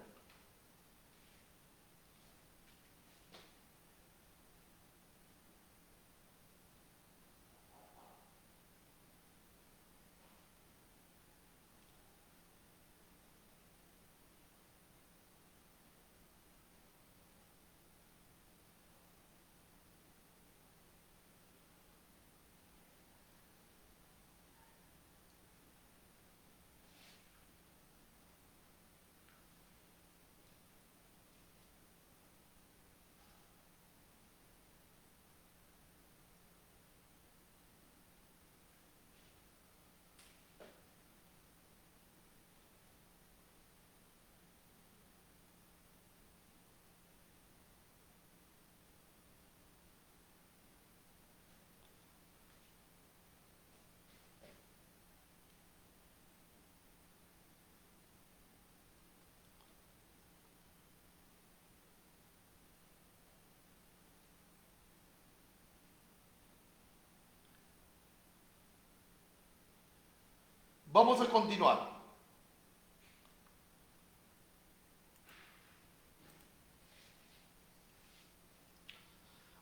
Vamos a continuar.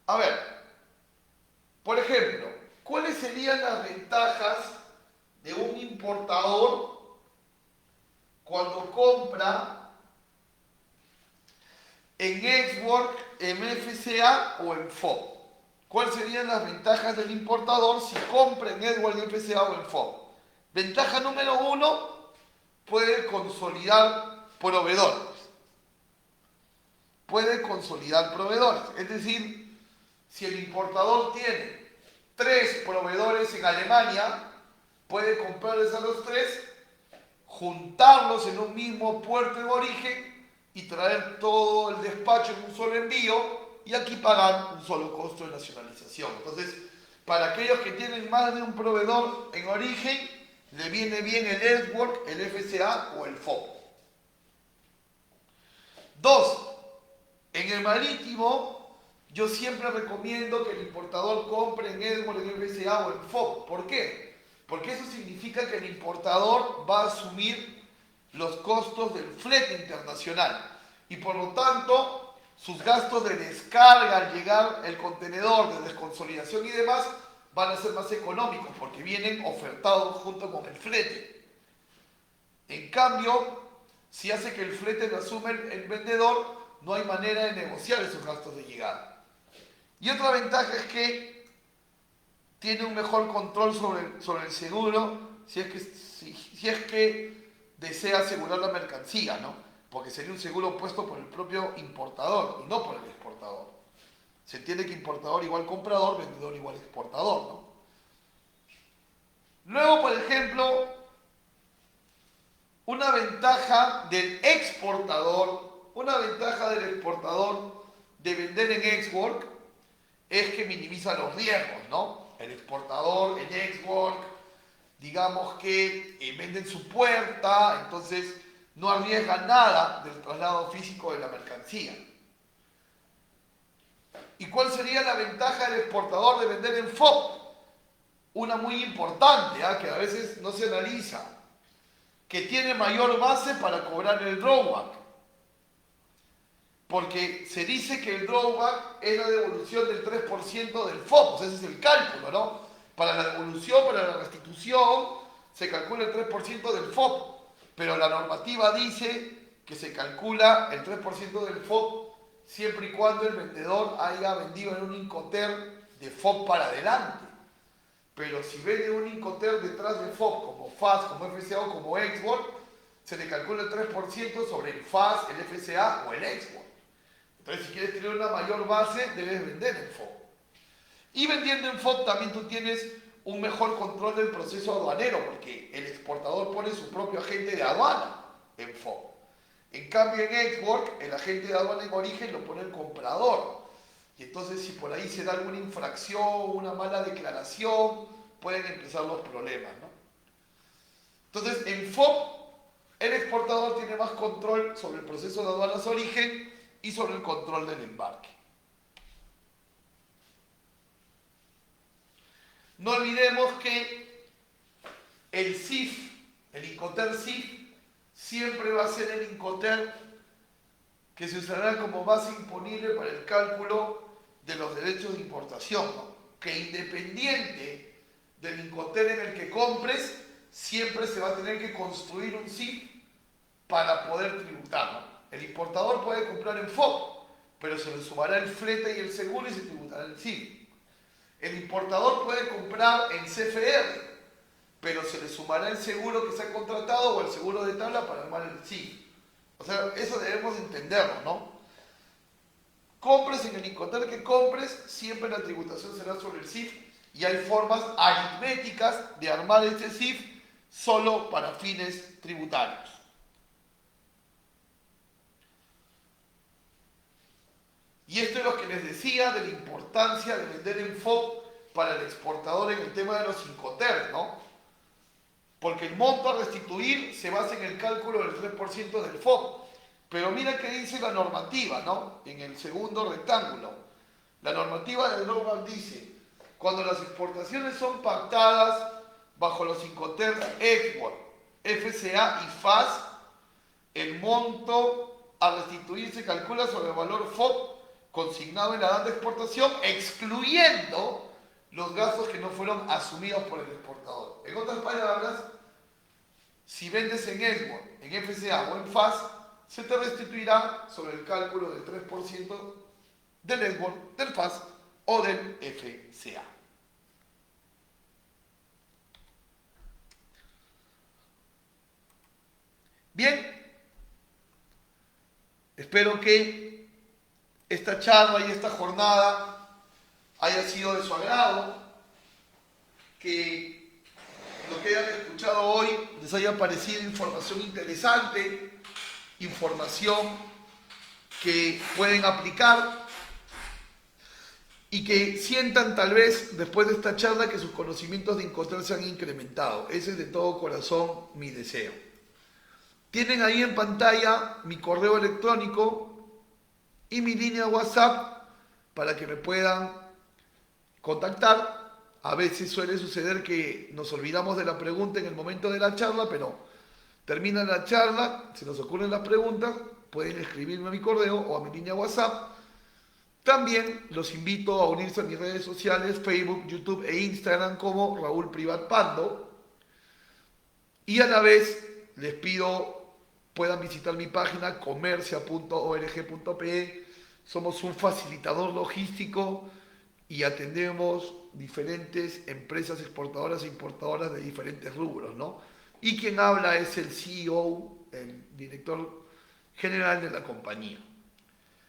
A ver, por ejemplo, ¿cuáles serían las ventajas de un importador cuando compra en Ex-Work, en FCA o en FOB? ¿Cuáles serían las ventajas del importador si compra en Ex-Work, en FCA o en FOB? Ventaja número 1, puede consolidar proveedores. Puede consolidar proveedores. Es decir, si el importador tiene 3 proveedores en Alemania, puede comprarles a los 3, juntarlos en un mismo puerto de origen y traer todo el despacho en un solo envío y aquí pagar un solo costo de nacionalización. Entonces, para aquellos que tienen más de un proveedor en origen, le viene bien el Ex-Work, el FCA o el FOB. 2. En el marítimo, yo siempre recomiendo que el importador compre en Ex-Work, en FCA o en FOB. ¿Por qué? Porque eso significa que el importador va a asumir los costos del flete internacional y por lo tanto sus gastos de descarga al llegar el contenedor, de desconsolidación y demás van a ser más económicos porque vienen ofertados junto con el flete. En cambio, si hace que el flete lo asume el vendedor, no hay manera de negociar esos gastos de llegada. Y otra ventaja es que tiene un mejor control sobre el seguro si es que desea asegurar la mercancía, ¿no? Porque sería un seguro puesto por el propio importador y no por el exportador. Se entiende que importador igual comprador, vendedor igual exportador, ¿no? Luego, por ejemplo, una ventaja del exportador de vender en Ex-Work es que minimiza los riesgos, ¿no? El exportador en Ex-Work, digamos que vende en su puerta, entonces no arriesga nada del traslado físico de la mercancía. ¿Y cuál sería la ventaja del exportador de vender en FOB? Una muy importante, que a veces no se analiza, que tiene mayor base para cobrar el drawback. Porque se dice que el drawback es la devolución del 3% del FOB, o sea, ese es el cálculo, ¿no? Para la devolución, para la restitución, se calcula el 3% del FOB, pero la normativa dice que se calcula el 3% del FOB siempre y cuando el vendedor haya vendido en un Incoterm de FOB para adelante. Pero si vende un Incoterm detrás de FOB, como FAS, como FCA o como Ex-Work, se le calcula el 3% sobre el FAS, el FCA o el Ex-Work. Entonces, si quieres tener una mayor base, debes vender en FOB. Y vendiendo en FOB también tú tienes un mejor control del proceso aduanero, porque el exportador pone su propio agente de aduana en FOB. En cambio en Export, el agente de aduana en origen lo pone el comprador. Y entonces si por ahí se da alguna infracción, una mala declaración, pueden empezar los problemas, ¿no? Entonces en FOB, el exportador tiene más control sobre el proceso de aduanas origen y sobre el control del embarque. No olvidemos que el CIF, el Incoterm CIF, siempre va a ser el Incoterm que se usará como base imponible para el cálculo de los derechos de importación, ¿no? Que independiente del Incoterm en el que compres, siempre se va a tener que construir un CIF para poder tributarlo. El importador puede comprar en FOB, pero se le sumará el flete y el seguro y se tributará el CIF. El importador puede comprar en CFR, pero se le sumará el seguro que se ha contratado o el seguro de tabla para armar el CIF. O sea, eso debemos entenderlo, ¿no? Compres en el Incoterm que compres, siempre la tributación será sobre el CIF y hay formas aritméticas de armar este CIF solo para fines tributarios. Y esto es lo que les decía de la importancia de vender en FOB para el exportador en el tema de los Incoterm, ¿no? Porque el monto a restituir se basa en el cálculo del 3% del FOB. Pero mira qué dice la normativa, ¿no? En el segundo rectángulo. La normativa del NORMAL dice, cuando las exportaciones son pactadas bajo los Incoterm Export, FCA y FAS, el monto a restituir se calcula sobre el valor FOB consignado en la data de exportación, excluyendo los gastos que no fueron asumidos por el exportador. En otras palabras, si vendes en Export, en FCA o en FAS, se te restituirá sobre el cálculo del 3% del Export, del FAS o del FCA. Bien, espero que esta charla y esta jornada haya sido de su agrado, que lo que hayan escuchado hoy les haya parecido información interesante, información que pueden aplicar y que sientan tal vez después de esta charla que sus conocimientos de Incoterm se han incrementado. Ese es de todo corazón mi deseo. Tienen ahí en pantalla mi correo electrónico y mi línea WhatsApp para que me puedan contactar. A veces suele suceder que nos olvidamos de la pregunta en el momento de la charla, pero termina la charla, se nos ocurren las preguntas, pueden escribirme a mi correo o a mi línea WhatsApp. También los invito a unirse a mis redes sociales, Facebook, YouTube e Instagram como Raúl Privat Pando. Y a la vez les pido puedan visitar mi página comercia.org.pe. Somos un facilitador logístico y atendemos diferentes empresas exportadoras e importadoras de diferentes rubros, ¿no? Y quien habla es el CEO, el director general de la compañía.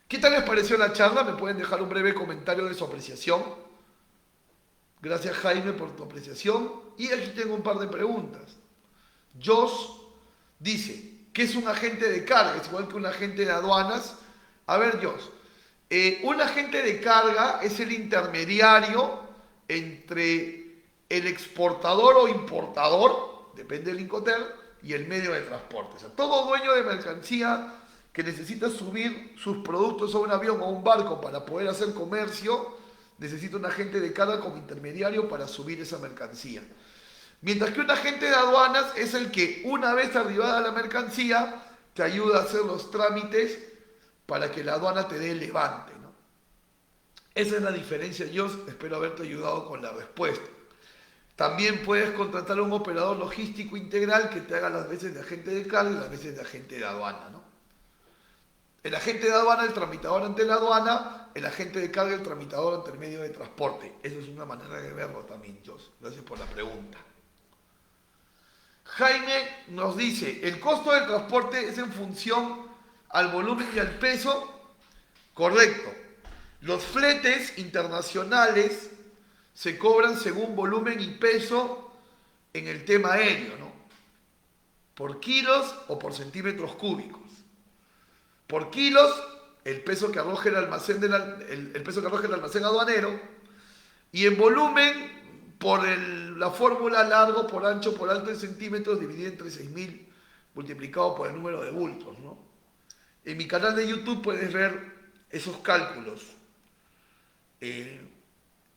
¿Qué tal les pareció la charla? Me pueden dejar un breve comentario de su apreciación. Gracias, Jaime, por tu apreciación. Y aquí tengo un par de preguntas. Jos dice, ¿qué es un agente de carga? Es igual que un agente de aduanas. A ver, Jos, un agente de carga es el intermediario entre el exportador o importador, depende del Incoterm, y el medio de transporte. O sea, todo dueño de mercancía que necesita subir sus productos a un avión o a un barco para poder hacer comercio, necesita un agente de carga como intermediario para subir esa mercancía. Mientras que un agente de aduanas es el que, una vez arribada la mercancía, te ayuda a hacer los trámites para que la aduana te dé el levante, ¿no? Esa es la diferencia. Yo espero haberte ayudado con la respuesta. También puedes contratar a un operador logístico integral que te haga las veces de agente de carga y las veces de agente de aduana, ¿no? El agente de aduana, el tramitador ante la aduana, el agente de carga, el tramitador ante el medio de transporte. Esa es una manera de verlo también, Jos. Gracias por la pregunta. Jaime nos dice, ¿el costo del transporte es en función al volumen y al peso? Correcto. Los fletes internacionales se cobran según volumen y peso en el tema aéreo, ¿no? Por kilos o por centímetros cúbicos. por kilos, el peso que arroja el almacén, el peso que arroja el almacén aduanero, y en volumen, por la fórmula largo por ancho por alto en centímetros, dividido entre 6.000, multiplicado por el número de bultos, ¿no? En mi canal de YouTube puedes ver esos cálculos,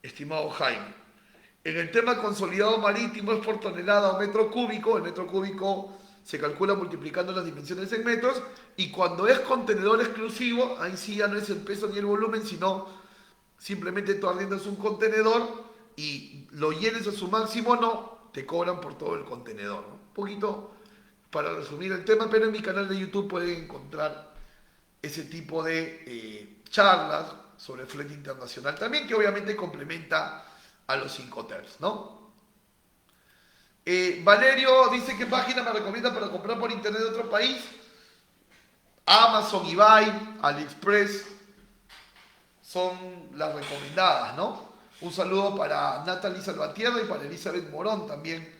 estimado Jaime. En el tema consolidado marítimo es por tonelada o metro cúbico. El metro cúbico se calcula multiplicando las dimensiones en metros, y cuando es contenedor exclusivo, ahí sí ya no es el peso ni el volumen, sino simplemente tú arriendas un contenedor y lo llenes a su máximo, no, te cobran por todo el contenedor, ¿no? Un poquito para resumir el tema, pero en mi canal de YouTube pueden encontrar ese tipo de charlas sobre flete internacional también, que obviamente complementa a los Incoterms, ¿no? Valerio dice: ¿qué página me recomienda para comprar por internet de otro país? Amazon, eBay, AliExpress son las recomendadas, ¿no? Un saludo para Natalie Salvatierra y para Elizabeth Morón también,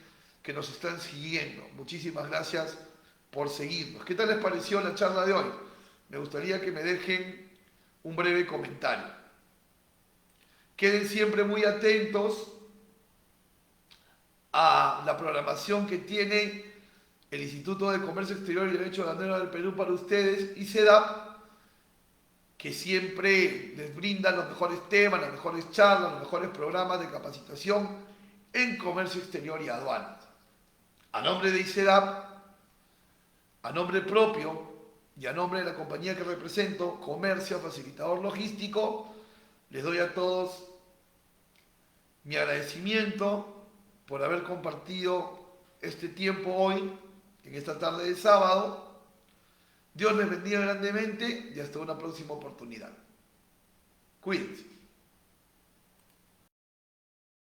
que nos están siguiendo. Muchísimas gracias por seguirnos. ¿Qué tal les pareció la charla de hoy? Me gustaría que me dejen un breve comentario. Queden siempre muy atentos a la programación que tiene el Instituto de Comercio Exterior y Derecho Aduanero del Perú para ustedes, ICEDAP, que siempre les brinda los mejores temas, las mejores charlas, los mejores programas de capacitación en comercio exterior y aduanas. A nombre de ICEDAP, a nombre propio y a nombre de la compañía que represento, Comercio Facilitador Logístico, les doy a todos mi agradecimiento por haber compartido este tiempo hoy, en esta tarde de sábado. Dios les bendiga grandemente y hasta una próxima oportunidad. Cuídense.